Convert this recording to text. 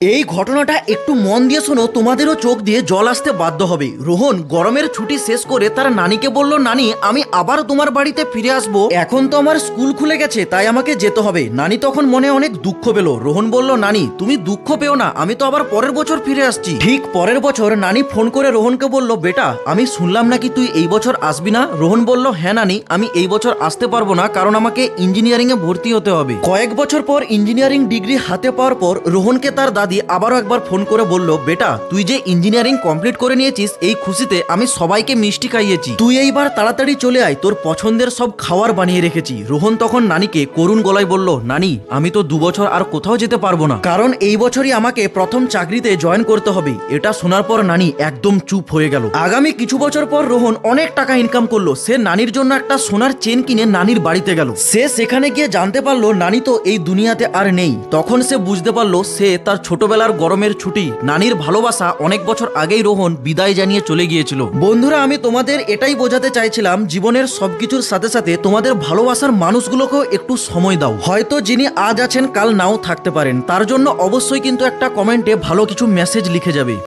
এই ঘটনাটা একটু মন দিয়ে শোনো, তোমাদেরও চোখ দিয়ে জল আসতে বাধ্য হবে। রোহন গরমের ছুটি শেষ করে তার নানিকে বলল, নানি আমি আবার তোমার বাড়িতে ফিরে আসবো, এখন তো আমার স্কুল খুলে গেছে তাই আমাকে যেতে হবে। নানি তখন মনে অনেক দুঃখ পেল। রোহন বলল, নানি তুমি দুঃখ পেও না, আমি তো আবার পরের বছর ফিরে আসছি। ঠিক পরের বছর নানি ফোন করে রোহনকে বলল, বেটা আমি শুনলাম নাকি তুই এই বছর আসবি না। রোহন বলল, হ্যাঁ নানি, আমি এই বছর আসতে পারবো না, কারণ আমাকে ইঞ্জিনিয়ারিং এ ভর্তি হতে হবে। কয়েক বছর পর ইঞ্জিনিয়ারিং ডিগ্রি হাতে পাওয়ার পর রোহনকে তার দাদি আবারও একবার ফোন করে বলল, বেটা তুই যে ইঞ্জিনিয়ারিং কমপ্লিট করে নিয়েছিস, এই খুশিতে আমি সবাইকে মিষ্টি খাইয়েছি, তুই এইবার তাড়াতাড়ি চলে আয়, তোর পছন্দের সব খাবার বানিয়ে রেখেছি। রোহন তখন নানিকে করুণ গলায় বলল, নানি আমি তো 2 বছর আর কোথাও যেতে পারবো না, কারণ এই বছরই আমাকে প্রথম চাকরিতে জয়েন করতে হবে। এটা শোনার পর নানি একদম চুপ হয়ে গেল। আগামী কিছু বছর পর রোহন অনেক টাকা ইনকাম করলো। সে নানির জন্য একটা সোনার চেন কিনে নানির বাড়িতে গেল। সে সেখানে গিয়ে জানতে পারলো নানি তো এই দুনিয়াতে আর নেই। তখন সে বুঝতে পারলো সে তার ছোটবেলার গরমের ছুটি, নানির ভালোবাসা অনেক বছর আগেই রোহন বিদায় জানিয়ে চলে গিয়েছিল। বন্ধুরা আমি তোমাদের এটাই বোঝাতে চাইছিলাম, জীবনের সবকিছুর সাথে সাথে তোমাদের ভালোবাসার মানুষগুলোকেও একটু সময় দাও। হয়তো যিনি আজ আছেন কাল নাও থাকতে পারেন, তার জন্য অবশ্যই কিন্তু একটা কমেন্টে ভালো কিছু মেসেজ লিখে যাবে।